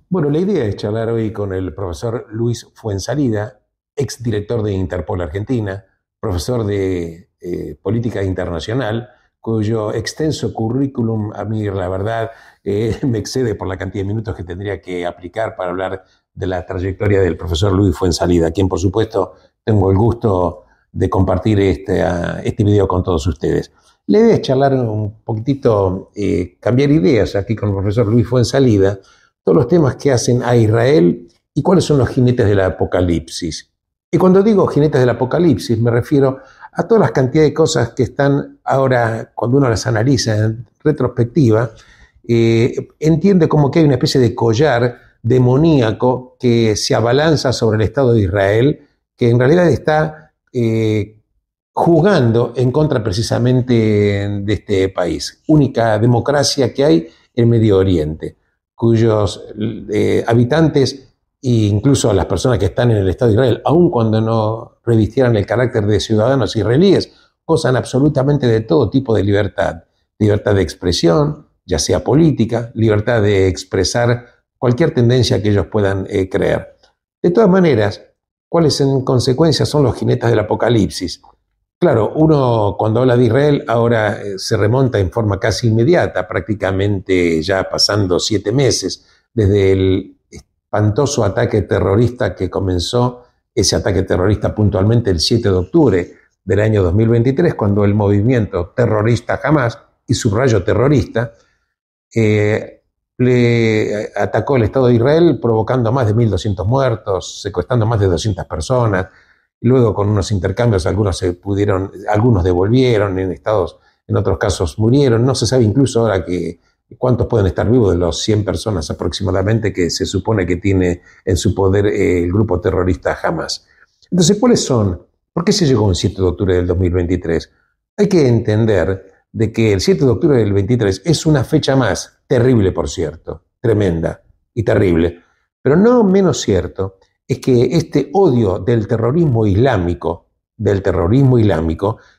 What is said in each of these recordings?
Bueno, la idea es charlar hoy con el profesor Luis Fuensalida, exdirector de Interpol Argentina, profesor de Política Internacional, cuyo extenso currículum, a mí la verdad, me excede por la cantidad de minutos que tendría que aplicar para hablar de la trayectoria del profesor Luis Fuensalida, a quien por supuesto tengo el gusto de compartir este video con todos ustedes. La idea es charlar un poquitito, cambiar ideas aquí con el profesor Luis Fuensalida, todos los temas que hacen a Israel y cuáles son los jinetes del apocalipsis. Y cuando digo jinetes del apocalipsis me refiero a todas las cantidades de cosas que están ahora, cuando uno las analiza en retrospectiva, entiende como que hay una especie de collar demoníaco que se abalanza sobre el Estado de Israel, que en realidad está jugando en contra precisamente de este país, única democracia que hay en Medio Oriente, cuyos habitantes e incluso las personas que están en el Estado de Israel, aun cuando no revistieran el carácter de ciudadanos israelíes, gozan absolutamente de todo tipo de libertad. Libertad de expresión, ya sea política, libertad de expresar cualquier tendencia que ellos puedan creer. De todas maneras, ¿cuáles en consecuencia son los jinetes del apocalipsis? Claro, uno cuando habla de Israel ahora se remonta en forma casi inmediata, prácticamente ya pasando 7 meses desde el espantoso ataque terrorista que comenzó, ese ataque terrorista puntualmente el 7 de octubre del año 2023, cuando el movimiento terrorista Hamas, y subrayo terrorista, le atacó el Estado de Israel provocando más de 1.200 muertos, secuestrando más de 200 personas. Luego con unos intercambios algunos devolvieron, en otros casos murieron. No se sabe incluso ahora cuántos pueden estar vivos de los 100 personas aproximadamente que se supone que tiene en su poder el grupo terrorista Hamas. Entonces, ¿cuáles son? ¿Por qué se llegó un 7 de octubre del 2023? Hay que entender de que el 7 de octubre del 23 es una fecha más, terrible por cierto, tremenda y terrible, pero no menos cierto es que este odio del terrorismo islámico,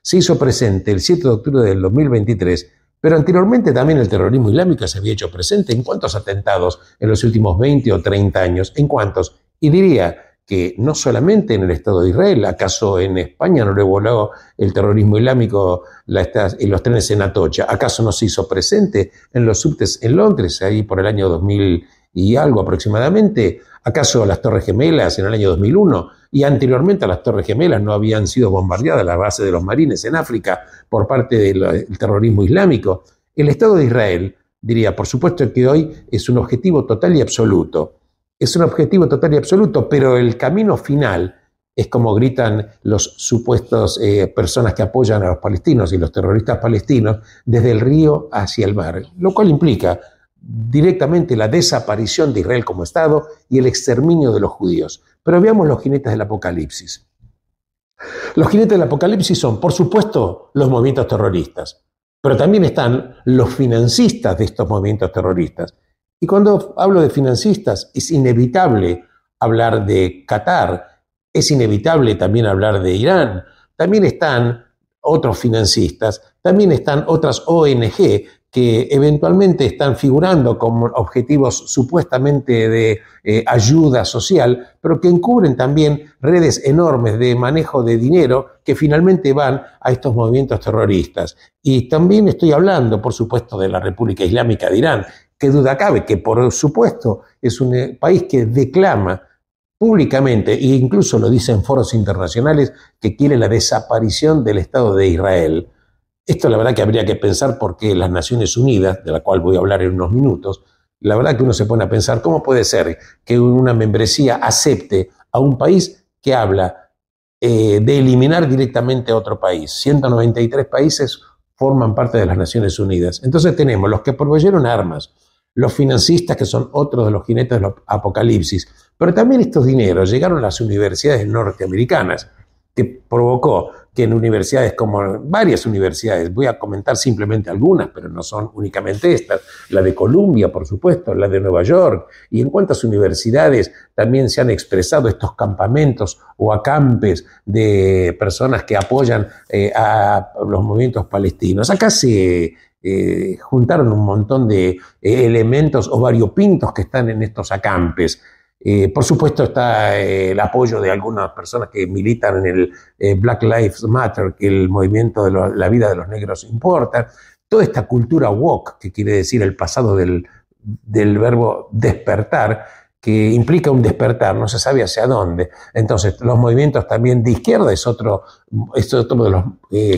se hizo presente el 7 de octubre del 2023, pero anteriormente también el terrorismo islámico se había hecho presente. ¿En cuántos atentados en los últimos 20 o 30 años? ¿En cuántos? Y diría que no solamente en el Estado de Israel, ¿acaso en España no le voló el terrorismo islámico en los trenes en Atocha? ¿Acaso no se hizo presente en los subtes en Londres, ahí por el año 2000 y algo aproximadamente? ¿Acaso las Torres Gemelas en el año 2001 y anteriormente a las Torres Gemelas no habían sido bombardeadas las bases de los marines en África por parte del terrorismo islámico? El Estado de Israel, diría, por supuesto que hoy es un objetivo total y absoluto. Es un objetivo total y absoluto, pero el camino final es como gritan los supuestos personas que apoyan a los palestinos y los terroristas palestinos desde el río hacia el mar, lo cual implica directamente la desaparición de Israel como Estado y el exterminio de los judíos. Pero veamos los jinetes del apocalipsis. Los jinetes del apocalipsis son, por supuesto, los movimientos terroristas, pero también están los financistas de estos movimientos terroristas. Y cuando hablo de financistas, es inevitable hablar de Qatar, es inevitable también hablar de Irán, también están otros financistas, también están otras ONG que eventualmente están figurando como objetivos supuestamente de ayuda social, pero que encubren también redes enormes de manejo de dinero que finalmente van a estos movimientos terroristas. Y también estoy hablando, por supuesto, de la República Islámica de Irán. Qué duda cabe que, por supuesto, es un país que declama públicamente, e incluso lo dice en foros internacionales, que quiere la desaparición del Estado de Israel. Esto la verdad que habría que pensar porque las Naciones Unidas, de la cual voy a hablar en unos minutos, la verdad que uno se pone a pensar cómo puede ser que una membresía acepte a un país que habla de eliminar directamente a otro país. 193 países forman parte de las Naciones Unidas. Entonces tenemos los que proveyeron armas, los financistas, que son otros de los jinetes del apocalipsis, pero también estos dineros llegaron a las universidades norteamericanas. que provocó que en universidades como varias universidades, voy a comentar simplemente algunas, pero no son únicamente estas, la de Columbia, por supuesto, la de Nueva York, y en cuántas universidades también se han expresado estos campamentos o acampes de personas que apoyan a los movimientos palestinos. Acá se juntaron un montón de elementos o variopintos que están en estos acampes. Por supuesto está el apoyo de algunas personas que militan en el Black Lives Matter, que el movimiento de la vida de los negros importa. Toda esta cultura woke, que quiere decir el pasado del verbo despertar, que implica un despertar, no se sabe hacia dónde. Entonces, los movimientos también de izquierda es otro de los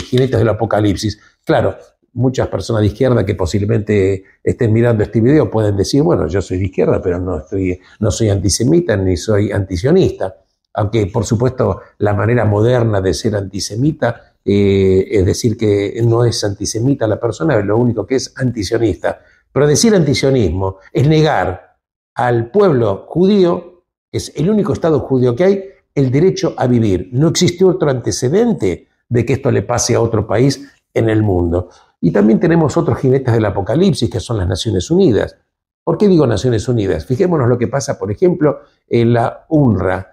jinetes del apocalipsis. Claro, muchas personas de izquierda que posiblemente estén mirando este video pueden decir, bueno, yo soy de izquierda, pero no soy antisemita ni soy antisionista. Aunque, por supuesto, la manera moderna de ser antisemita es decir que no es antisemita la persona, es lo único que es antisionista. Pero decir antisionismo es negar al pueblo judío, que es el único Estado judío que hay, el derecho a vivir. No existe otro antecedente de que esto le pase a otro país en el mundo. Y también tenemos otros jinetes del apocalipsis, que son las Naciones Unidas. ¿Por qué digo Naciones Unidas? Fijémonos lo que pasa, por ejemplo, en la UNRWA,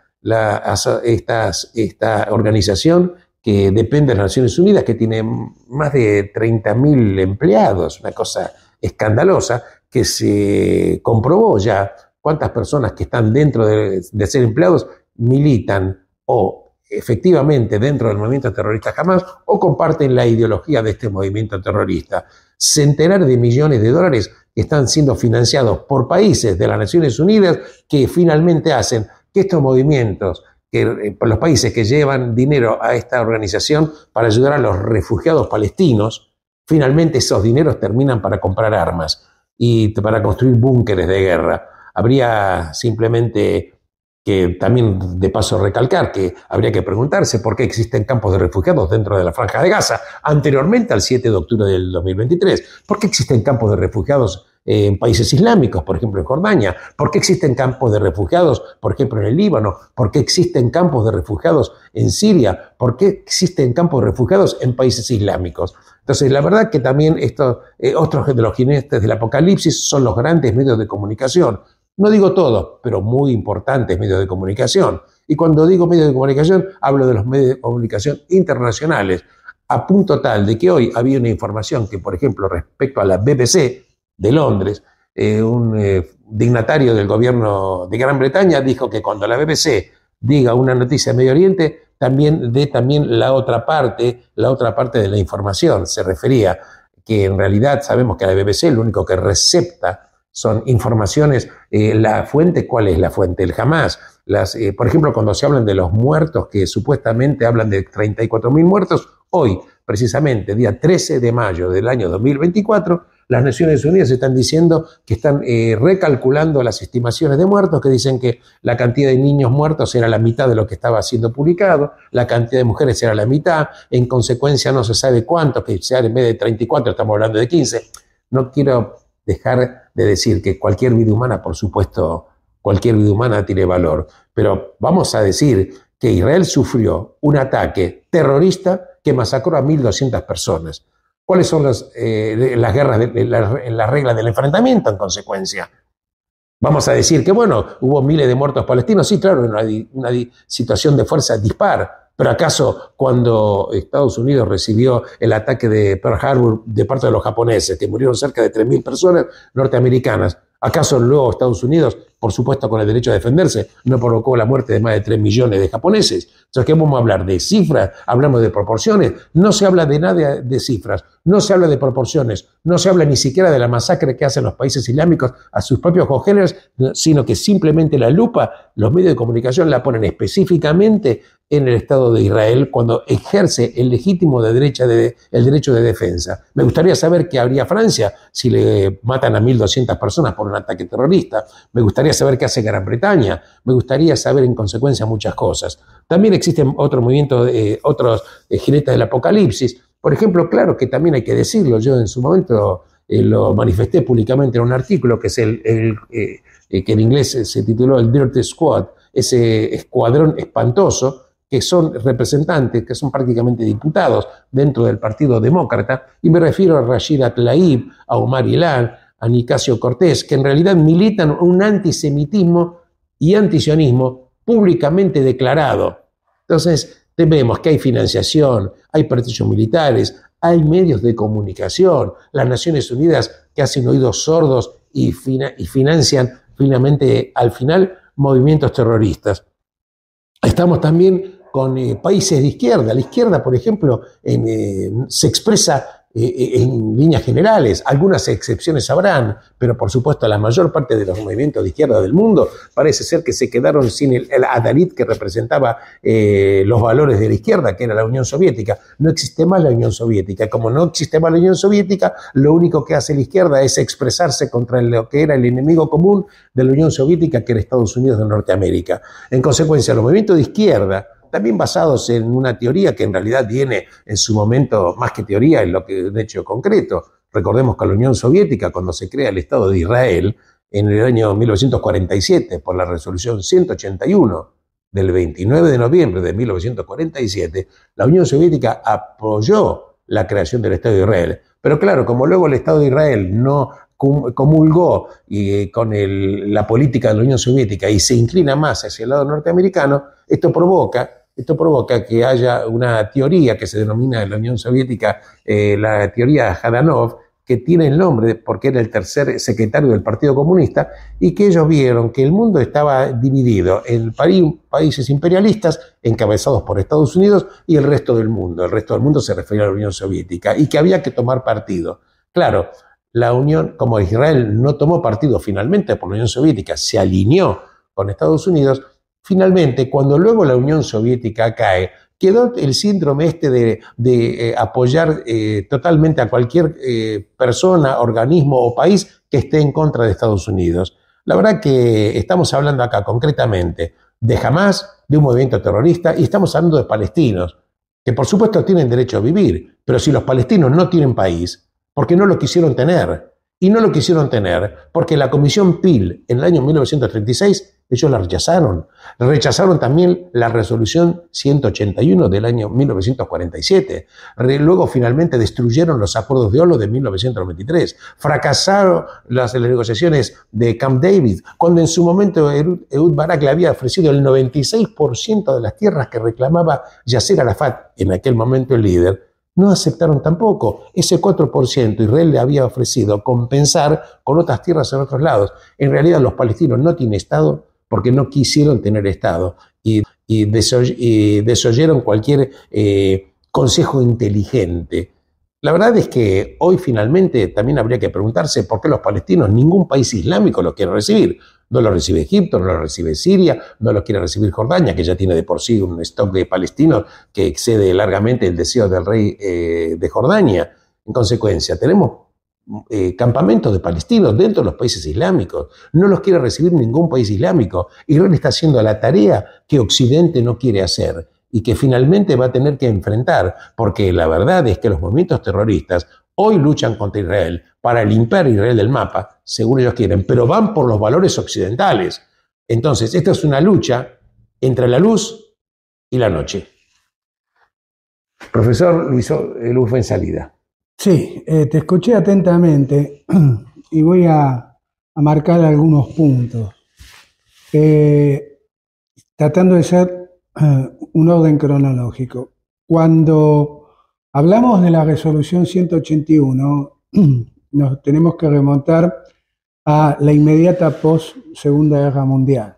esta organización que depende de las Naciones Unidas, que tiene más de 30.000 empleados, una cosa escandalosa, que se comprobó ya cuántas personas que están dentro de ser empleados militan o efectivamente dentro del movimiento terrorista Hamas o comparten la ideología de este movimiento terrorista. Centenares de millones de dólares que están siendo financiados por países de las Naciones Unidas que finalmente hacen que estos movimientos, por los países que llevan dinero a esta organización para ayudar a los refugiados palestinos, finalmente esos dineros terminan para comprar armas y para construir búnkeres de guerra. Habría simplemente que también de paso recalcar que habría que preguntarse por qué existen campos de refugiados dentro de la Franja de Gaza anteriormente al 7 de octubre del 2023. ¿Por qué existen campos de refugiados en países islámicos, por ejemplo en Jordania? ¿Por qué existen campos de refugiados, por ejemplo en el Líbano? ¿Por qué existen campos de refugiados en Siria? ¿Por qué existen campos de refugiados en países islámicos? Entonces, la verdad que también otros de los jinetes del apocalipsis son los grandes medios de comunicación. No digo todos, pero muy importantes medios de comunicación. Y cuando digo medios de comunicación, hablo de los medios de comunicación internacionales, a punto tal de que hoy había una información que, por ejemplo, respecto a la BBC de Londres, un dignatario del gobierno de Gran Bretaña dijo que cuando la BBC diga una noticia de Medio Oriente, también dé también la otra parte de la información. Se refería que en realidad sabemos que la BBC lo único que recepta son informaciones. La fuente, ¿cuál es la fuente? El Hamas. Por ejemplo, cuando se hablan de los muertos, que supuestamente hablan de 34.000 muertos, hoy, precisamente, día 13 de mayo del año 2024, las Naciones Unidas están diciendo que están recalculando las estimaciones de muertos, que dicen que la cantidad de niños muertos era la mitad de lo que estaba siendo publicado, la cantidad de mujeres era la mitad, en consecuencia no se sabe cuánto, que sea en vez de 34 estamos hablando de 15. No quiero dejar de decir que cualquier vida humana, por supuesto, cualquier vida humana tiene valor, pero vamos a decir que Israel sufrió un ataque terrorista que masacró a 1.200 personas. ¿Cuáles son las reglas del enfrentamiento en consecuencia? Vamos a decir que, bueno, hubo miles de muertos palestinos. Sí, claro, una situación de fuerza dispar. ¿Pero acaso cuando Estados Unidos recibió el ataque de Pearl Harbor de parte de los japoneses, que murieron cerca de 3.000 personas norteamericanas, acaso luego Estados Unidos, por supuesto con el derecho a defenderse, no provocó la muerte de más de 3 millones de japoneses? Entonces, ¿qué vamos a hablar? ¿De cifras? ¿Hablamos de proporciones? No se habla de nada de cifras, no se habla de proporciones, no se habla ni siquiera de la masacre que hacen los países islámicos a sus propios congéneres, sino que simplemente la lupa, los medios de comunicación la ponen específicamente en el Estado de Israel cuando ejerce el legítimo el derecho de defensa. Me gustaría saber qué haría Francia si le matan a 1.200 personas por un ataque terrorista. Me gustaría saber qué hace Gran Bretaña. Me gustaría saber en consecuencia muchas cosas. También existen otros movimientos, otros jinetes del apocalipsis. Por ejemplo, claro que también hay que decirlo, yo en su momento lo manifesté públicamente en un artículo que es que en inglés se tituló el Dirty Squad, ese escuadrón espantoso que son representantes, que son prácticamente diputados dentro del Partido Demócrata, y me refiero a Rashida Tlaib, a Omar Ilan, a Nicasio Cortés, que en realidad militan un antisemitismo y antisionismo públicamente declarado. Entonces, vemos que hay financiación, hay partidos militares, hay medios de comunicación, las Naciones Unidas que hacen oídos sordos y financian finalmente, al final, movimientos terroristas. Estamos también con países de izquierda. La izquierda, por ejemplo, se expresa en líneas generales. Algunas excepciones habrán, pero por supuesto la mayor parte de los movimientos de izquierda del mundo parece ser que se quedaron sin el adalid que representaba los valores de la izquierda, que era la Unión Soviética. No existe más la Unión Soviética. Como no existe más la Unión Soviética, lo único que hace la izquierda es expresarse contra lo que era el enemigo común de la Unión Soviética, que era Estados Unidos de Norteamérica. En consecuencia, los movimientos de izquierda, también basados en una teoría que en realidad viene en su momento, más que teoría, en lo que es un hecho concreto. Recordemos que la Unión Soviética, cuando se crea el Estado de Israel, en el año 1947, por la resolución 181 del 29 de noviembre de 1947, la Unión Soviética apoyó la creación del Estado de Israel. Pero claro, como luego el Estado de Israel no comulgó con la política de la Unión Soviética y se inclina más hacia el lado norteamericano, esto provoca que haya una teoría que se denomina en la Unión Soviética la teoría Zhdanov, que tiene el nombre porque era el tercer secretario del Partido Comunista, y que ellos vieron que el mundo estaba dividido en países imperialistas encabezados por Estados Unidos y el resto del mundo. El resto del mundo se refería a la Unión Soviética y que había que tomar partido. Claro, la Unión, como Israel no tomó partido finalmente por la Unión Soviética, se alineó con Estados Unidos. Finalmente, cuando luego la Unión Soviética cae, quedó el síndrome de apoyar totalmente a cualquier persona, organismo o país que esté en contra de Estados Unidos. La verdad que estamos hablando acá concretamente de Hamás, de un movimiento terrorista, y estamos hablando de palestinos, que por supuesto tienen derecho a vivir, pero si los palestinos no tienen país, porque no lo quisieron tener. Y no lo quisieron tener porque la Comisión Peel en el año 1936 ellos la rechazaron. Rechazaron también la resolución 181 del año 1947. Luego finalmente destruyeron los acuerdos de Oslo de 1993. Fracasaron las negociaciones de Camp David, cuando en su momento Ehud Barak le había ofrecido el 96% de las tierras que reclamaba Yasser Arafat, en aquel momento el líder. No aceptaron tampoco. Ese 4% Israel le había ofrecido compensar con otras tierras en otros lados. En realidad los palestinos no tienen Estado porque no quisieron tener Estado y desoyeron cualquier consejo inteligente. La verdad es que hoy finalmente también habría que preguntarse por qué los palestinos, ningún país islámico los quiere recibir. No lo recibe Egipto, no lo recibe Siria, no lo quiere recibir Jordania, que ya tiene de por sí un stock de palestinos que excede largamente el deseo del rey de Jordania. En consecuencia, tenemos campamentos de palestinos dentro de los países islámicos. No los quiere recibir ningún país islámico. Israel está haciendo la tarea que Occidente no quiere hacer y que finalmente va a tener que enfrentar, porque la verdad es que los movimientos terroristas hoy luchan contra Israel para limpiar a Israel del mapa, según ellos quieren, pero van por los valores occidentales. Entonces, esta es una lucha entre la luz y la noche. Profesor Luis Fuenzalida. Sí, te escuché atentamente y voy a marcar algunos puntos. Tratando de ser un orden cronológico. Cuando hablamos de la resolución 181, nos tenemos que remontar a la inmediata post-Segunda Guerra Mundial.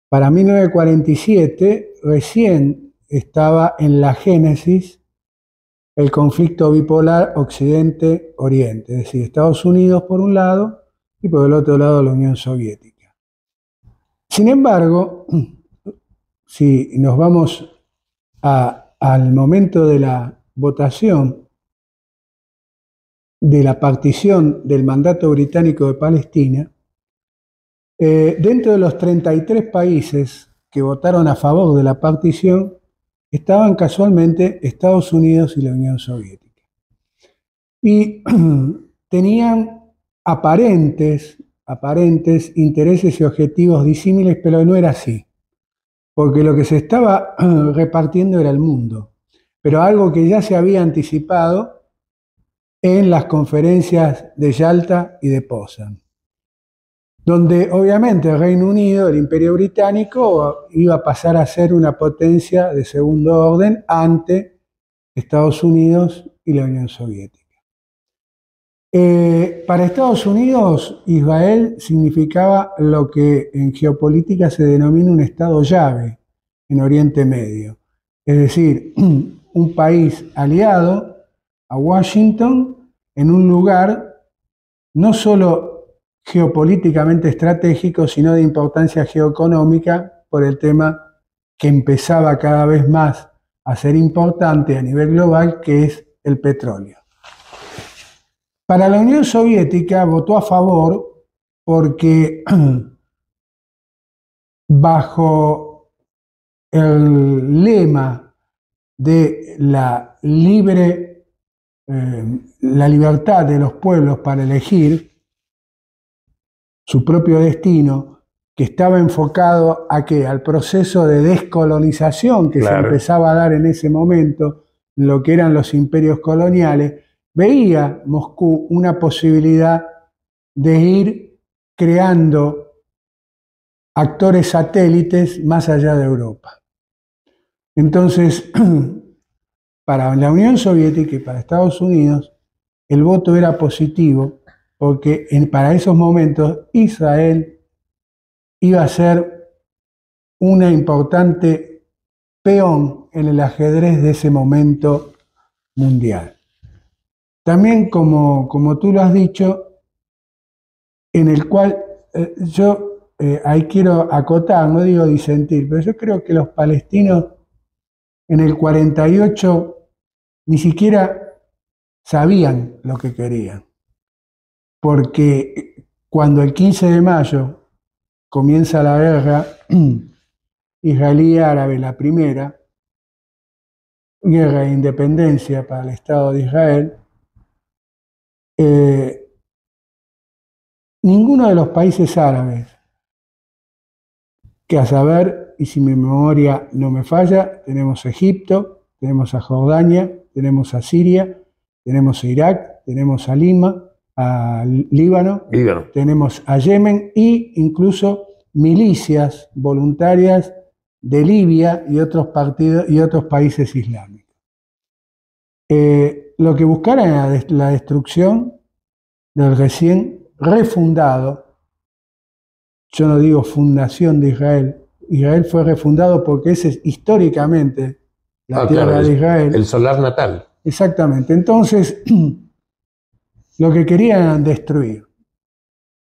Para 1947 recién estaba en la génesis el conflicto bipolar Occidente-Oriente, es decir, Estados Unidos por un lado y por el otro lado la Unión Soviética. Sin embargo, si nos vamos al momento de la votación de la partición del mandato británico de Palestina, dentro de los 33 países que votaron a favor de la partición, estaban casualmente Estados Unidos y la Unión Soviética. Y tenían aparentes intereses y objetivos disímiles, pero no era así. porque lo que se estaba repartiendo era el mundo, pero algo que ya se había anticipado en las conferencias de Yalta y de Potsdam, donde obviamente el Reino Unido, el Imperio Británico, iba a pasar a ser una potencia de segundo orden ante Estados Unidos y la Unión Soviética. Para Estados Unidos, Israel significaba lo que en geopolítica se denomina un estado llave en Oriente Medio, es decir, un país aliado a Washington en un lugar no solo geopolíticamente estratégico, sino de importancia geoeconómica por el tema que empezaba cada vez más a ser importante a nivel global, que es el petróleo. Para la Unión Soviética votó a favor porque bajo el lema de la libertad de los pueblos para elegir su propio destino, que estaba enfocado a ¿qué? Al proceso de descolonización que se empezaba a dar en ese momento, lo que eran los imperios coloniales, veía Moscú una posibilidad de ir creando actores satélites más allá de Europa. Entonces, para la Unión Soviética y para Estados Unidos, el voto era positivo porque para esos momentos Israel iba a ser una importante peón en el ajedrez de ese momento mundial. También, como tú lo has dicho, en el cual yo ahí quiero acotar, no digo disentir, pero yo creo que los palestinos en el 48 ni siquiera sabían lo que querían, porque cuando el 15 de mayo comienza la guerra israelí-árabe, la primera guerra de independencia para el Estado de Israel, ninguno de los países árabes, que a saber, y si mi memoria no me falla, tenemos a Egipto, tenemos a Jordania, tenemos a Siria, tenemos a Irak, tenemos a Líbano, tenemos a Yemen e incluso milicias voluntarias de Libia y otros países islámicos. Lo que buscaron era la destrucción del recién refundado, yo no digo fundación de Israel, Israel fue refundado porque esa es históricamente la tierra de Israel. El solar natal. Exactamente. Entonces, lo que querían era destruir.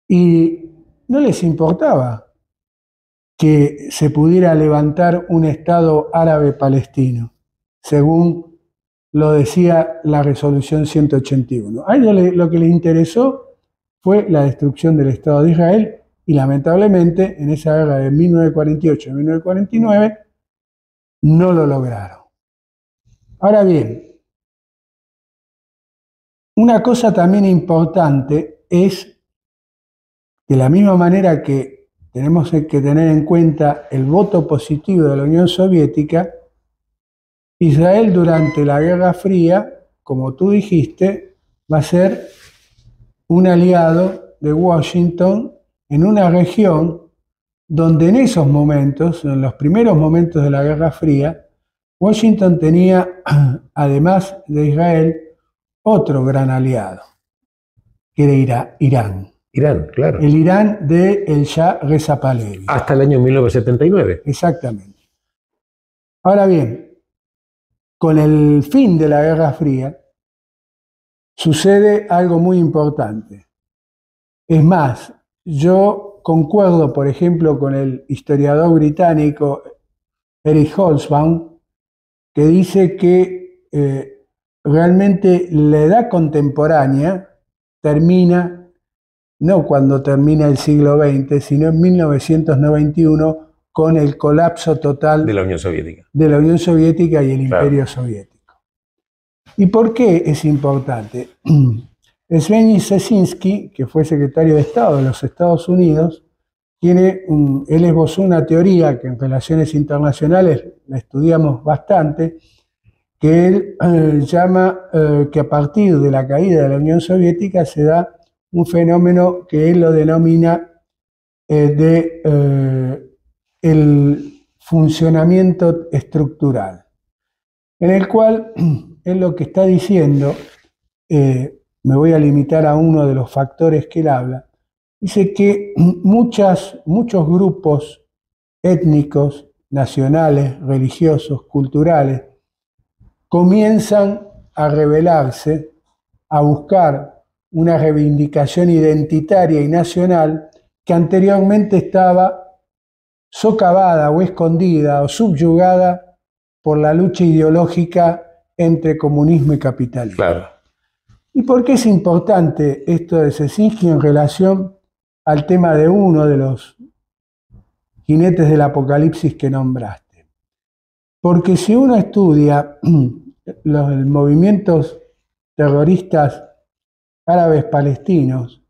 Y no les importaba que se pudiera levantar un Estado árabe palestino, según lo decía la resolución 181. A ellos lo que les interesó fue la destrucción del Estado de Israel y lamentablemente en esa guerra de 1948 y 1949 no lo lograron. Ahora bien, una cosa también importante es, de la misma manera que tenemos que tener en cuenta el voto positivo de la Unión Soviética, Israel durante la Guerra Fría, como tú dijiste, va a ser un aliado de Washington en una región donde en esos momentos, en los primeros momentos de la Guerra Fría, Washington tenía, además de Israel, otro gran aliado, que era Irán. Irán, claro. El Irán de el Shah Reza Pahlavi. Hasta el año 1979. Exactamente. Ahora bien, con el fin de la Guerra Fría, sucede algo muy importante. Es más, yo concuerdo, por ejemplo, con el historiador británico Eric Hobsbawm, que dice que realmente la edad contemporánea termina, no cuando termina el siglo XX, sino en 1991, con el colapso total de la Unión Soviética. De la Unión Soviética y el Imperio Soviético. ¿Y por qué es importante? Zbigniew Brzezinski, que fue secretario de Estado de los Estados Unidos, él esbozó una teoría que en relaciones internacionales la estudiamos bastante, que él llama que a partir de la caída de la Unión Soviética se da un fenómeno que él lo denomina el funcionamiento estructural, en el cual él lo que está diciendo, me voy a limitar a uno de los factores que él habla, dice que muchos grupos étnicos, nacionales, religiosos, culturales, comienzan a rebelarse, a buscar una reivindicación identitaria y nacional que anteriormente estaba socavada o escondida o subyugada por la lucha ideológica entre comunismo y capitalismo. Claro. ¿Y por qué es importante esto de Cesinsky en relación al tema de uno de los jinetes del apocalipsis que nombraste? Porque si uno estudia los movimientos terroristas árabes palestinos,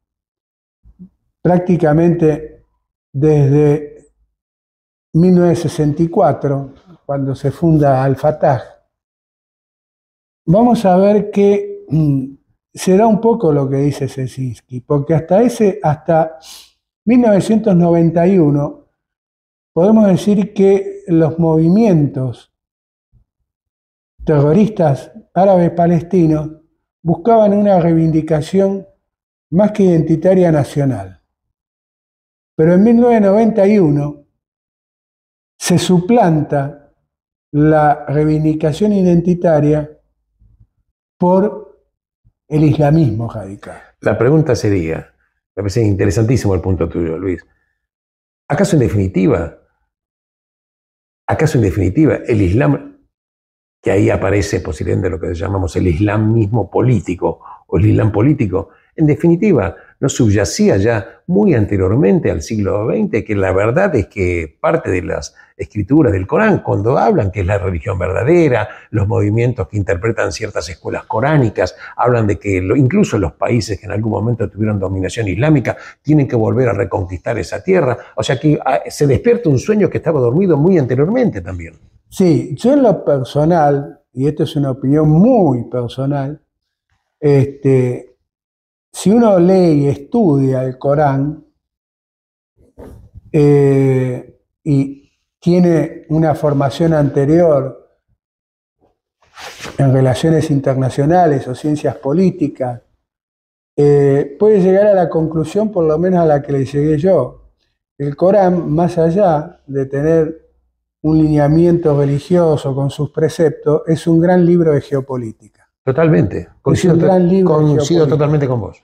prácticamente desde 1964, cuando se funda Al-Fatah, vamos a ver que se da un poco lo que dice Cesinsky, porque hasta 1991 podemos decir que los movimientos terroristas árabes palestinos buscaban una reivindicación más que identitaria nacional. Pero en 1991 se suplanta la reivindicación identitaria por el islamismo radical. La pregunta sería, me parece interesantísimo el punto tuyo, Luis. ¿Acaso en definitiva el Islam, que ahí aparece posiblemente lo que llamamos el islamismo político o el Islam político, en definitiva no subyacía ya muy anteriormente al siglo XX, que la verdad es que parte de las escrituras del Corán, cuando hablan que es la religión verdadera, los movimientos que interpretan ciertas escuelas coránicas, hablan de que incluso los países que en algún momento tuvieron dominación islámica tienen que volver a reconquistar esa tierra. O sea que se despierta un sueño que estaba dormido muy anteriormente también. Sí, yo en lo personal, y esto es una opinión muy personal, si uno lee y estudia el Corán y tiene una formación anterior en relaciones internacionales o ciencias políticas, puede llegar a la conclusión, por lo menos a la que le llegué yo. El Corán, más allá de tener un lineamiento religioso con sus preceptos, es un gran libro de geopolítica. Totalmente. Coincido totalmente con vos.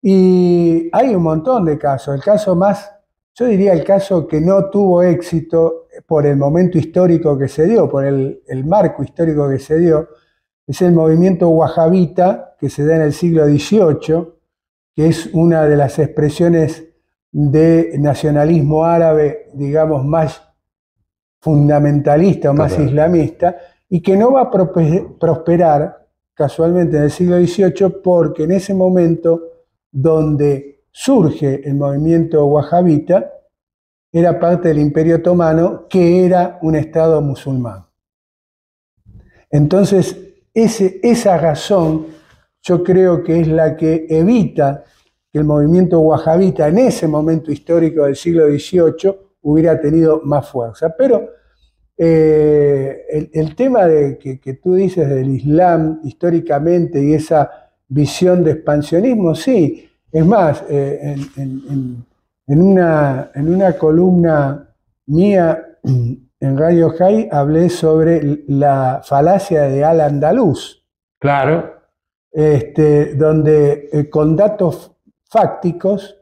Y hay un montón de casos. El caso más, yo diría el caso que no tuvo éxito por el momento histórico que se dio, por el marco histórico que se dio, es el movimiento wahabita que se da en el siglo XVIII, que es una de las expresiones de nacionalismo árabe, digamos, más fundamentalista o más islamista, y que no va a prosperar casualmente en el siglo XVIII porque en ese momento donde surge el movimiento wahabita era parte del Imperio Otomano, que era un estado musulmán. Entonces, esa razón yo creo que es la que evita que el movimiento wahabita en ese momento histórico del siglo XVIII hubiera tenido más fuerza. Pero el tema que tú dices del Islam históricamente y esa visión de expansionismo, sí. Es más, en una columna mía en Radio High hablé sobre la falacia de Al-Andalus. Claro. Donde con datos fácticos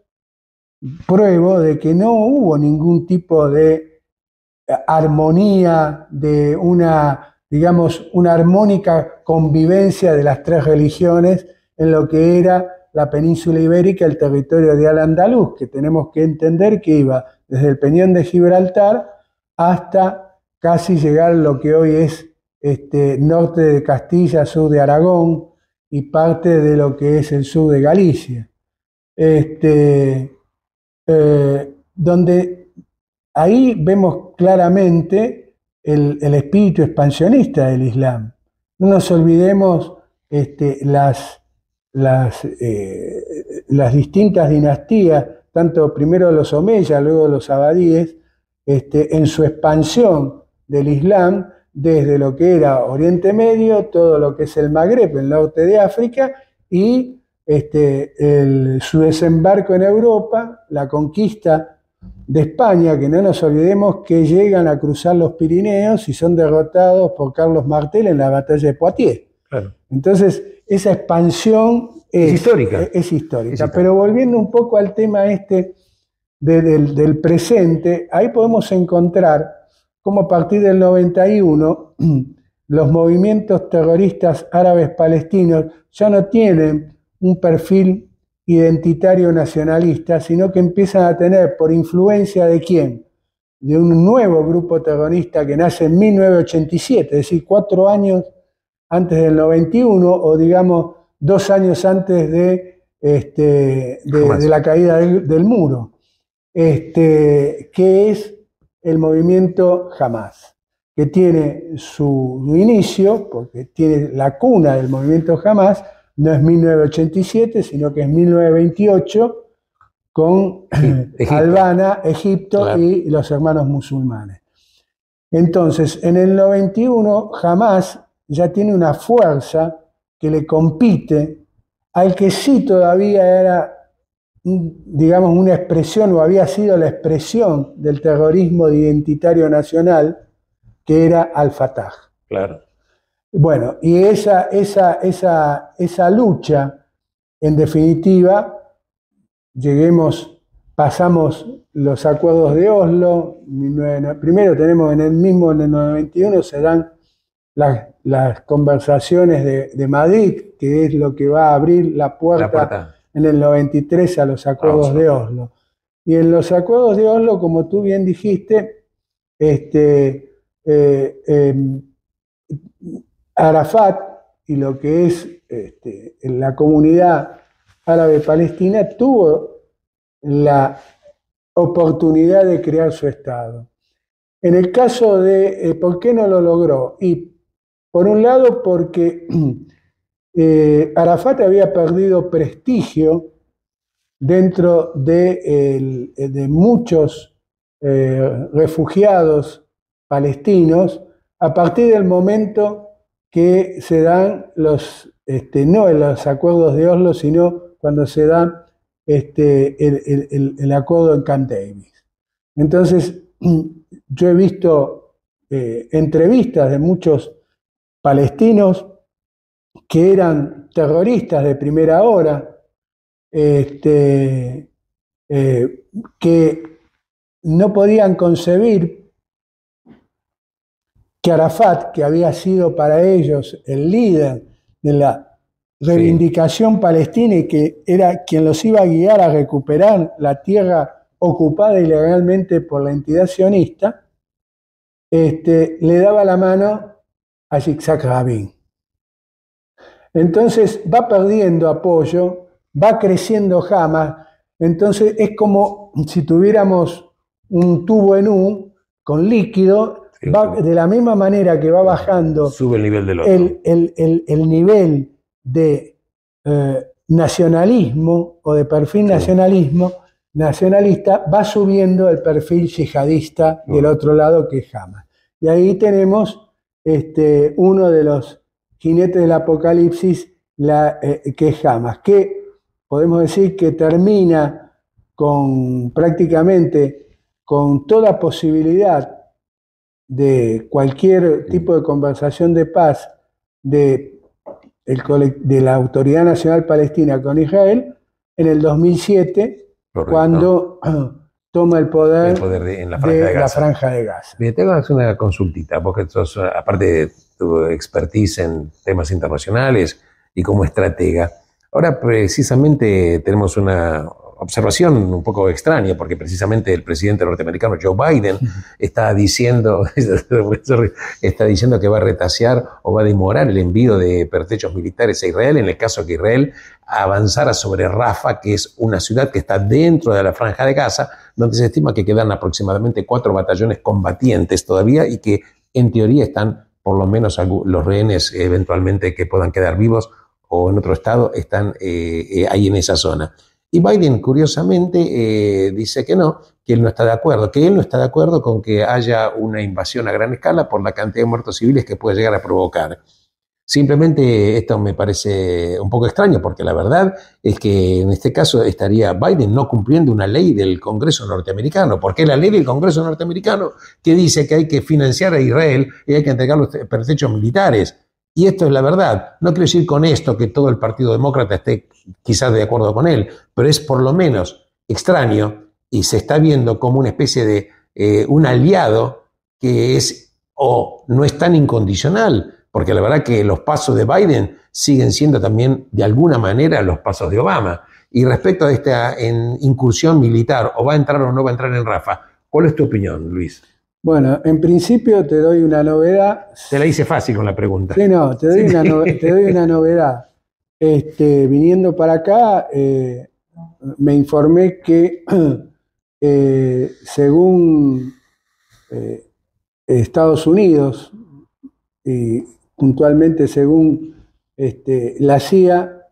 pruebo de que no hubo ningún tipo de armonía, de una armónica convivencia de las tres religiones en lo que era la península ibérica, el territorio de Al-Andalus, que tenemos que entender que iba desde el Peñón de Gibraltar hasta casi llegar a lo que hoy es norte de Castilla, sur de Aragón y parte de lo que es el sur de Galicia. donde ahí vemos claramente el espíritu expansionista del Islam. No nos olvidemos las distintas dinastías, tanto primero los omeyas, luego los abadíes, en su expansión del Islam desde lo que era Oriente Medio, todo lo que es el Magreb, el norte de África, y su desembarco en Europa, la conquista de España, que no nos olvidemos que llegan a cruzar los Pirineos y son derrotados por Carlos Martel en la batalla de Poitiers. Claro. Entonces, esa expansión es histórica. Es histórica. Pero volviendo un poco al tema del presente, ahí podemos encontrar cómo a partir del 91 los movimientos terroristas árabes palestinos ya no tienen un perfil identitario nacionalista, sino que empiezan a tener, por influencia de quién, de un nuevo grupo terrorista que nace en 1987, es decir, 4 años antes del 91, o digamos 2 años antes de la caída del muro, que es el movimiento Hamás, que tiene su inicio, porque tiene la cuna del movimiento Hamás, no es 1987, sino que es 1928, con Albana, Egipto, claro, y los hermanos musulmanes. Entonces, en el 91, Hamás ya tiene una fuerza que le compite al que sí todavía era, digamos, una expresión, o había sido la expresión del terrorismo identitario nacional, que era Al-Fatah. Claro. Bueno, y esa lucha, en definitiva, pasamos los acuerdos de Oslo, primero tenemos en el 91 se dan las conversaciones de Madrid, que es lo que va a abrir la puerta en el 93 a los acuerdos de Oslo. Y en los acuerdos de Oslo, como tú bien dijiste, Arafat y lo que es la comunidad árabe palestina tuvo la oportunidad de crear su Estado. En el caso de ¿por qué no lo logró? Y por un lado porque Arafat había perdido prestigio dentro de muchos refugiados palestinos a partir del momento que se dan no en los acuerdos de Oslo, sino cuando se da el acuerdo en Camp David. Entonces, yo he visto entrevistas de muchos palestinos que eran terroristas de primera hora, que no podían concebir que Arafat, que había sido para ellos el líder de la reivindicación palestina y que era quien los iba a guiar a recuperar la tierra ocupada ilegalmente por la entidad sionista, le daba la mano a Yitzhak Rabin. Entonces va perdiendo apoyo, va creciendo Hamás, entonces es como si tuviéramos un tubo en U con líquido. Va, de la misma manera que va bajando, sube el nivel del otro. El nivel de nacionalismo o de perfil nacionalista, va subiendo el perfil yihadista del otro lado, que es Hamás. Y ahí tenemos uno de los jinetes del apocalipsis, que es Hamás, que podemos decir que termina prácticamente con toda posibilidad de cualquier tipo de conversación de paz de la Autoridad Nacional Palestina con Israel en el 2007, correcto, cuando toma el poder en la Franja de Gaza. Bien, te hago una consultita, porque sos, aparte de tu expertise en temas internacionales y como estratega, ahora precisamente tenemos una observación un poco extraña, porque precisamente el presidente norteamericano Joe Biden está diciendo que va a retasear o va a demorar el envío de pertrechos militares a Israel en el caso que Israel avanzara sobre Rafah, que es una ciudad que está dentro de la Franja de Gaza, donde se estima que quedan aproximadamente 4 batallones combatientes todavía y que en teoría están, por lo menos los rehenes eventualmente que puedan quedar vivos o en otro estado, están ahí en esa zona. Y Biden, curiosamente, dice que no, que él no está de acuerdo, con que haya una invasión a gran escala por la cantidad de muertos civiles que puede llegar a provocar. Simplemente esto me parece un poco extraño, porque la verdad es que en este caso estaría Biden no cumpliendo una ley del Congreso norteamericano, porque es la ley del Congreso norteamericano que dice que hay que financiar a Israel y hay que entregar los pertrechos militares. Y esto es la verdad. No quiero decir con esto que todo el Partido Demócrata esté quizás de acuerdo con él, pero es por lo menos extraño y se está viendo como una especie de un aliado que es o no es tan incondicional, porque la verdad que los pasos de Biden siguen siendo también de alguna manera los pasos de Obama. Y respecto a esta incursión militar, o va a entrar o no va a entrar en Rafah, ¿cuál es tu opinión, Luis? Bueno, en principio te doy una novedad. Te la hice fácil con la pregunta. Sí, no, te doy una novedad. Viniendo para acá, me informé que según Estados Unidos, y puntualmente según la CIA,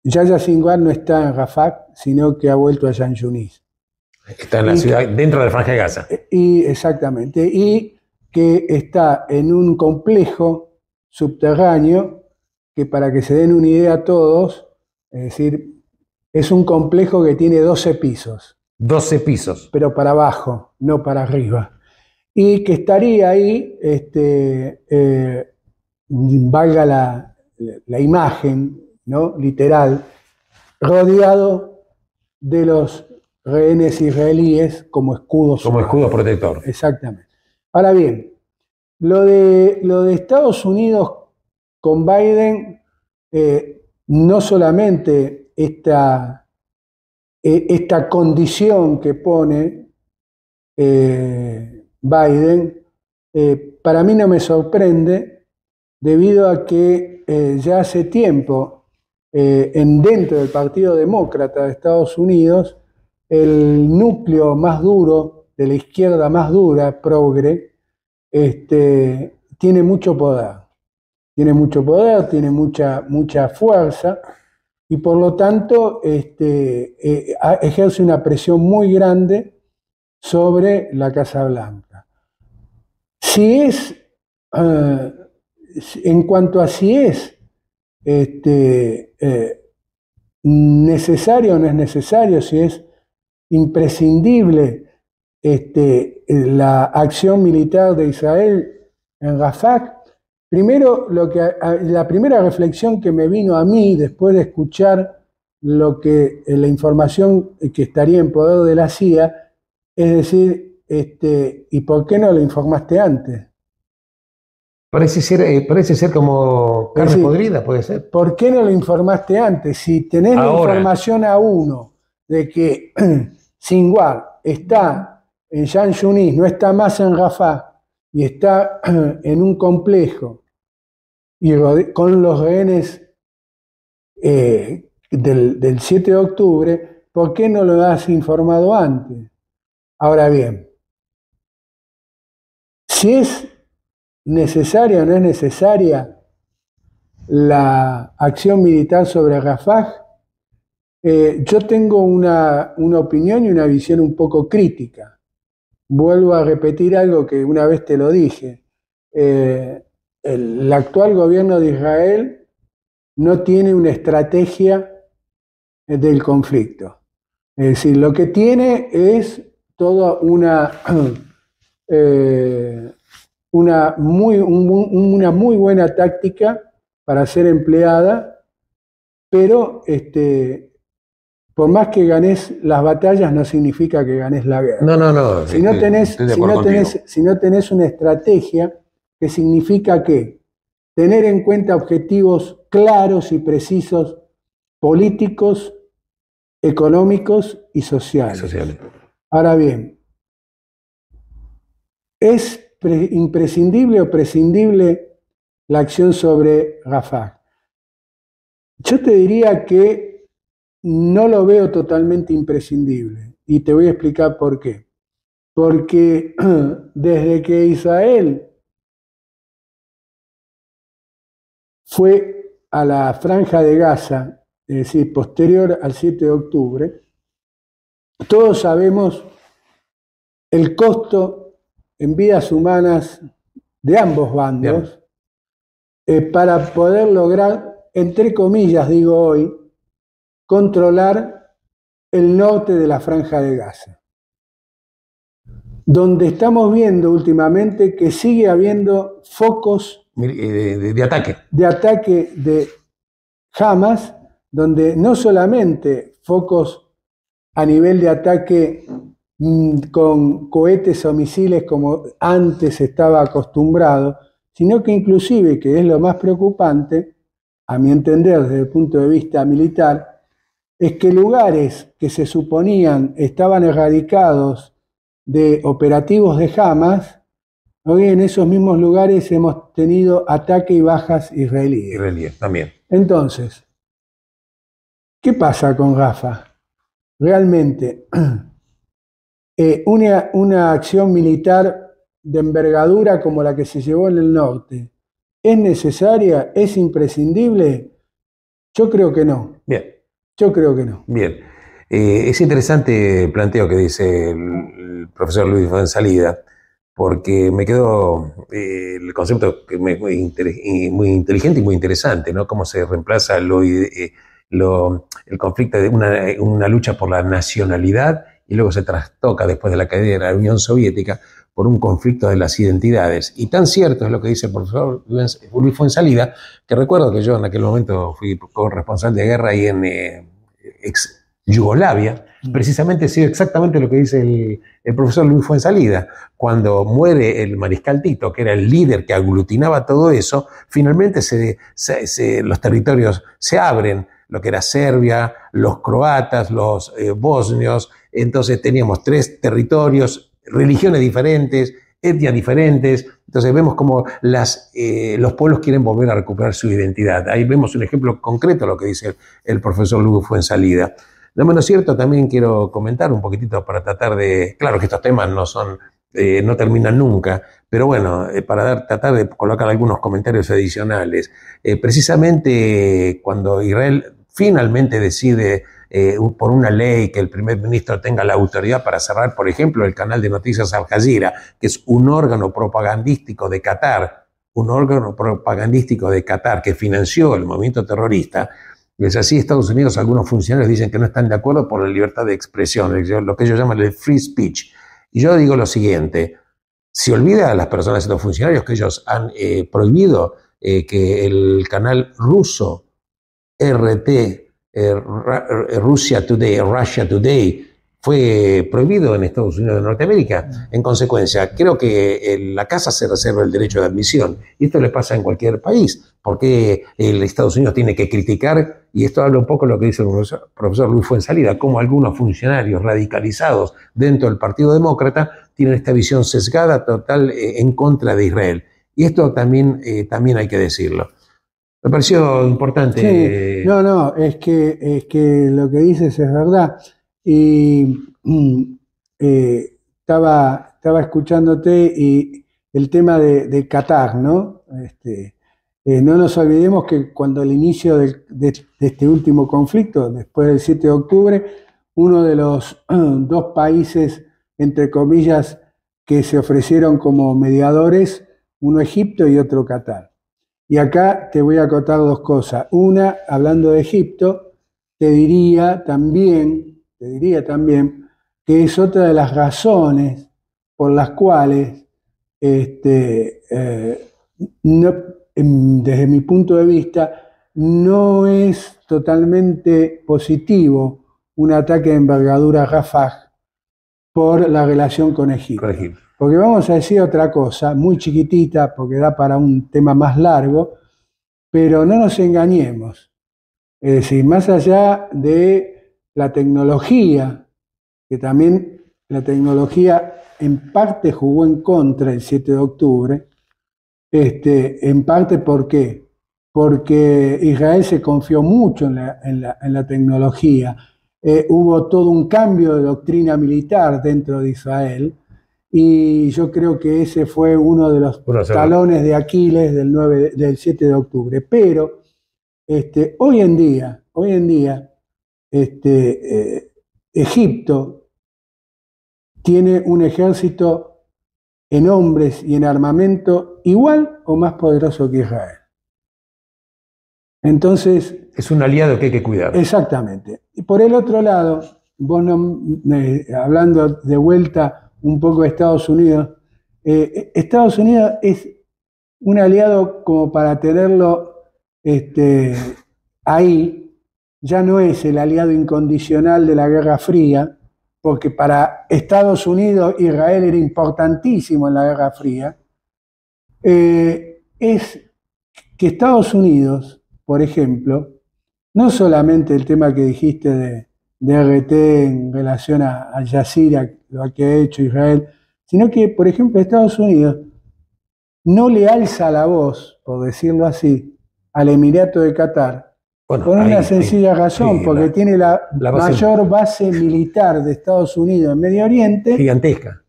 Yahya Sinwar no está en Rafah, sino que ha vuelto a Khan Yunis. Está en la ciudad, dentro de la Franja de Gaza. Exactamente, y que está en un complejo subterráneo que, para que se den una idea a todos, es decir, es un complejo que tiene 12 pisos. 12 pisos. Pero para abajo, no para arriba. Y que estaría ahí, valga la imagen, ¿no?, literal, rodeado de los rehenes israelíes como escudos. Como escudo protector. Exactamente. Ahora bien, lo de Estados Unidos con Biden, no solamente esta condición que pone Biden, para mí no me sorprende, debido a que ya hace tiempo, dentro del Partido Demócrata de Estados Unidos, el núcleo más duro, de la izquierda más dura, progre, tiene mucho poder. Tiene mucha fuerza, y por lo tanto ejerce una presión muy grande sobre la Casa Blanca. En cuanto a si es necesario o no es necesario, si es imprescindible la acción militar de Israel en Rafah, primero, la primera reflexión que me vino a mí después de escuchar la información que estaría en poder de la CIA, es decir, ¿y por qué no lo informaste antes? Parece ser como carne podrida, puede ser. ¿Por qué no lo informaste antes? Si tenés la información a uno de que Sinwar está en Khan Yunis, no está más en Rafah, y está en un complejo y con los rehenes del 7 de octubre, ¿por qué no lo has informado antes? Ahora bien, si es necesaria o no es necesaria la acción militar sobre Rafah, yo tengo una opinión y una visión un poco crítica. Vuelvo a repetir algo que una vez te lo dije. El actual gobierno de Israel no tiene una estrategia del conflicto. Es decir, lo que tiene es toda una muy buena táctica para ser empleada, pero por más que ganes las batallas, no significa que ganes la guerra. No. Si no tenés una estrategia, que significa que tener en cuenta objetivos claros y precisos, políticos económicos y sociales. Ahora bien, ¿es imprescindible o prescindible la acción sobre Rafah? Yo te diría que no lo veo totalmente imprescindible y te voy a explicar por qué. Porque desde que Israel fue a la Franja de Gaza, es decir, posterior al 7 de octubre, todos sabemos el costo en vidas humanas de ambos bandos para poder lograr, entre comillas digo hoy, controlar el norte de la Franja de Gaza, donde estamos viendo últimamente que sigue habiendo focos de ataque de Hamas, donde no solamente focos a nivel de ataque con cohetes o misiles como antes estaba acostumbrado, sino que inclusive, que es lo más preocupante, a mi entender desde el punto de vista militar, es que lugares que se suponían estaban erradicados de operativos de Hamas, hoy en esos mismos lugares hemos tenido ataque y bajas israelíes. Israelíes también. Entonces, ¿qué pasa con Rafah? Realmente, una acción militar de envergadura como la que se llevó en el norte, ¿es necesaria? ¿Es imprescindible? Yo creo que no. Bien. Yo creo que no. Bien. Es interesante el planteo que dice el profesor Luis Fuenzalida, porque me quedó el concepto muy inteligente y muy interesante, ¿no? Cómo se reemplaza el conflicto de una lucha por la nacionalidad y luego se trastoca después de la caída de la Unión Soviética por un conflicto de las identidades. Y tan cierto es lo que dice el profesor Luis Fuenzalida, que recuerdo que yo en aquel momento fui corresponsal de guerra ahí en ex Yugoslavia, precisamente sigue exactamente lo que dice el profesor Luis Fuenzalida. Cuando muere el mariscal Tito, que era el líder que aglutinaba todo eso, finalmente los territorios se abren, lo que era Serbia, los croatas, los bosnios. Entonces teníamos 3 territorios, religiones diferentes, etnias diferentes. Entonces vemos como los pueblos quieren volver a recuperar su identidad. Ahí vemos un ejemplo concreto de lo que dice el profesor Luis Fuenzalida. Lo menos cierto, también quiero comentar un poquitito para tratar de... Claro que estos temas no terminan nunca, pero bueno, para tratar de colocar algunos comentarios adicionales. Precisamente cuando Israel finalmente decide por una ley que el primer ministro tenga la autoridad para cerrar, por ejemplo, el canal de noticias Al Jazeera, que es un órgano propagandístico de Qatar, que financió el movimiento terrorista. Y es así, Estados Unidos, algunos funcionarios dicen que no están de acuerdo por la libertad de expresión, lo que ellos llaman el free speech. Y yo digo lo siguiente: se olvida a las personas y los funcionarios que ellos han prohibido que el canal ruso RT, Russia Today, fue prohibido en Estados Unidos de Norteamérica. En consecuencia, creo que en la casa se reserva el derecho de admisión. Y esto le pasa en cualquier país. Porque el Estados Unidos tiene que criticar, y esto habla un poco de lo que dice el profesor Luis Fuenzalida, cómo algunos funcionarios radicalizados dentro del Partido Demócrata tienen esta visión sesgada total en contra de Israel. Y esto también hay que decirlo. Me pareció importante. Sí, no, es que lo que dices es verdad. Y estaba escuchándote y el tema de Qatar, ¿no? No nos olvidemos que cuando el inicio de este último conflicto, después del 7 de octubre, uno de los 2 países, entre comillas, que se ofrecieron como mediadores, uno Egipto y otro Qatar. Y acá te voy a acotar 2 cosas. Una, hablando de Egipto, te diría también que es otra de las razones por las cuales desde mi punto de vista no es totalmente positivo un ataque de envergadura a Rafah por la relación con Egipto. Porque vamos a decir otra cosa, muy chiquitita, porque da para un tema más largo, pero no nos engañemos. Es decir, más allá de la tecnología, que también la tecnología en parte jugó en contra el 7 de octubre, en parte ¿por qué? Porque Israel se confió mucho en la tecnología. Hubo todo un cambio de doctrina militar dentro de Israel y yo creo que ese fue uno de los talones de Aquiles del 7 de octubre. Pero hoy en día, Egipto tiene un ejército en hombres y en armamento igual o más poderoso que Israel. Entonces... Es un aliado que hay que cuidar. Exactamente. Y por el otro lado, vos hablando de vuelta un poco de Estados Unidos, Estados Unidos es un aliado como para tenerlo ahí, ya no es el aliado incondicional de la Guerra Fría, porque para Estados Unidos Israel era importantísimo en la Guerra Fría, es que Estados Unidos, por ejemplo, no solamente el tema que dijiste de RT en relación a Jazeera, lo que ha hecho Israel, sino que, por ejemplo, Estados Unidos no le alza la voz, por decirlo así, al Emirato de Qatar, por una sencilla razón, porque tiene la mayor base militar de Estados Unidos en Medio Oriente, gigantesca,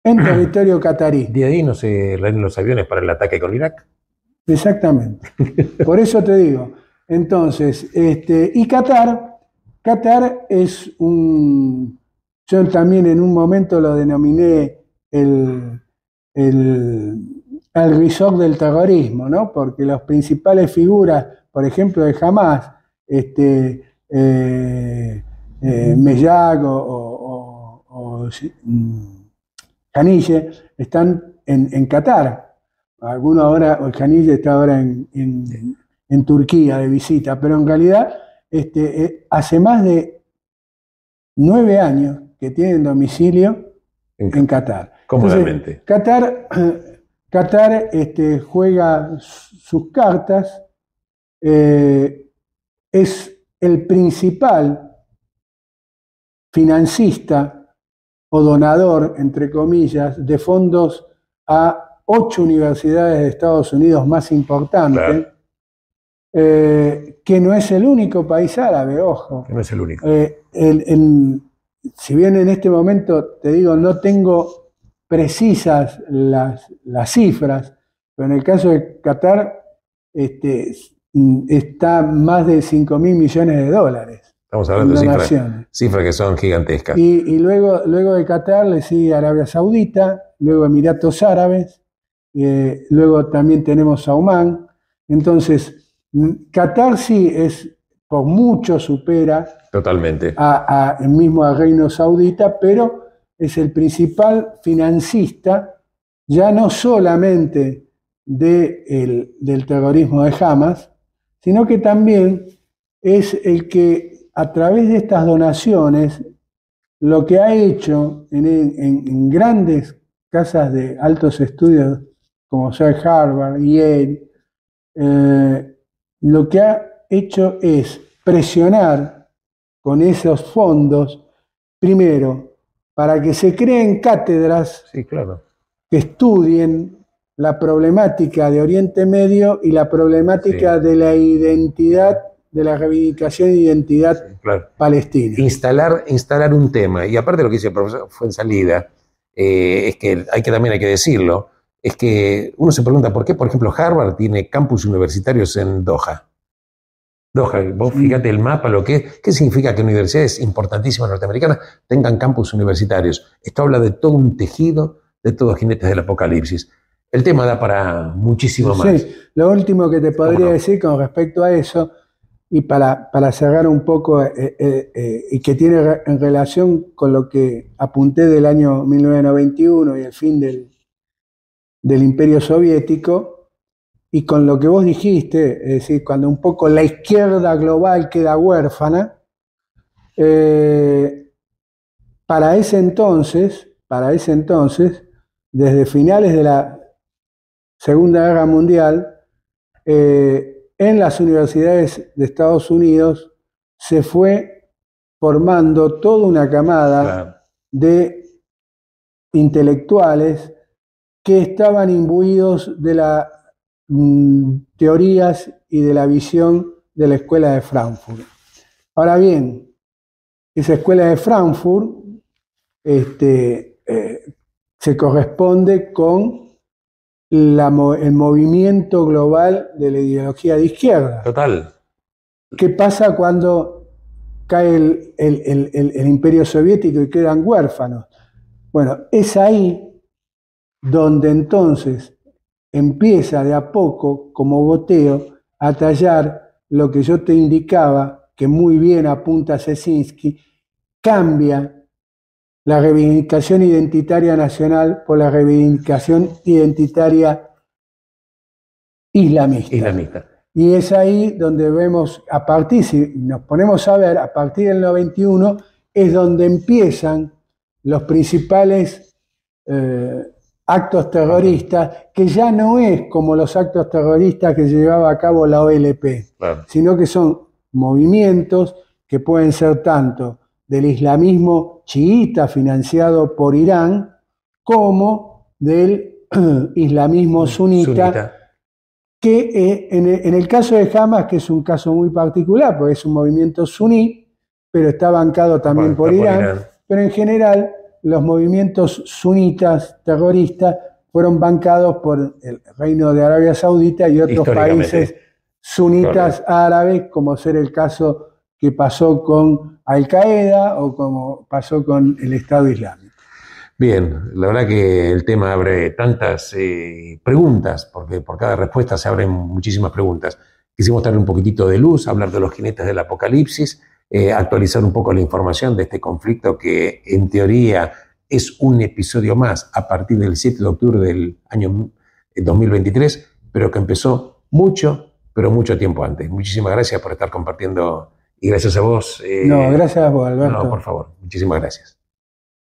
en territorio catarí. De ahí no se traen los aviones para el ataque con Irak. Exactamente. Por eso te digo. Entonces, y Qatar es yo también en un momento lo denominé el resort del terrorismo, ¿no? Porque las principales figuras, por ejemplo, de Hamas, Meyag o Haniyeh, están en Qatar. Algunos ahora, o Haniyeh está ahora en Turquía de visita, pero en realidad hace más de 9 años que tienen domicilio en Qatar. Cómodamente. Entonces, Qatar juega sus cartas, es el principal financista o donador, entre comillas, de fondos a 8 universidades de Estados Unidos más importantes. Claro. Que no es el único país árabe, ojo. Que no es el único. Si bien en este momento, te digo, no tengo precisas las cifras, pero en el caso de Qatar está más de 5.000 millones de dólares. Estamos hablando de cifras que son gigantescas. Y luego de Qatar le sigue Arabia Saudita, luego Emiratos Árabes, luego también tenemos a Omán. Entonces, Qatar sí por mucho supera totalmente mismo al Reino Saudita, pero es el principal financista ya no solamente del terrorismo de Hamas, sino que también es el que a través de estas donaciones lo que ha hecho en grandes casas de altos estudios como sea Harvard, Yale, lo que ha hecho es presionar con esos fondos, primero, para que se creen cátedras que estudien la problemática de Oriente Medio y la problemática de la identidad, de la reivindicación de identidad palestina. Instalar un tema. Y aparte de lo que dice el profesor Fuenzalida, es que también hay que decirlo, es que uno se pregunta por qué, por ejemplo, Harvard tiene campus universitarios en Doha. Vos fíjate el mapa, ¿qué significa que universidades importantísimas norteamericanas tengan campus universitarios? Esto habla de todo un tejido, de todos jinetes del apocalipsis. El tema da para muchísimo más. Sí, lo último que te podría decir con respecto a eso, y para cerrar un poco, y que tiene en relación con lo que apunté del año 1991 y el fin del Imperio Soviético, y con lo que vos dijiste, es decir, cuando un poco la izquierda global queda huérfana, para ese entonces, desde finales de la Segunda Guerra Mundial, en las universidades de Estados Unidos se fue formando toda una camada Claro. de intelectuales que estaban imbuidos de las teorías y de la visión de la Escuela de Frankfurt. Ahora bien, esa Escuela de Frankfurt se corresponde con el movimiento global de la ideología de izquierda. Total. ¿Qué pasa cuando cae el Imperio Soviético y quedan huérfanos? Bueno, es ahí donde entonces empieza de a poco, como goteo, a tallar lo que yo te indicaba, que muy bien apunta Cesinsky, cambia la reivindicación identitaria nacional por la reivindicación identitaria islamista. Y es ahí donde vemos, si nos ponemos a ver, a partir del 91, es donde empiezan los principales actos terroristas, que ya no es como los actos terroristas que llevaba a cabo la OLP, claro, sino que son movimientos que pueden ser tanto del islamismo chiita financiado por Irán, como del islamismo sunita. Que en el caso de Hamas, que es un caso muy particular, porque es un movimiento suní, pero está bancado también por Irán, pero en general los movimientos sunitas terroristas fueron bancados por el Reino de Arabia Saudita y otros países sunitas árabes, como ser el caso que pasó con Al-Qaeda o como pasó con el Estado Islámico. Bien, la verdad que el tema abre tantas preguntas, porque por cada respuesta se abren muchísimas preguntas. Quisimos darle un poquitito de luz, hablar de los jinetes del apocalipsis, actualizar un poco la información de este conflicto que en teoría es un episodio más a partir del 7 de octubre del año 2023, pero que empezó pero mucho tiempo antes. Muchísimas gracias por estar compartiendo y gracias a vos. No, gracias a vos, Alberto. No, por favor, muchísimas gracias.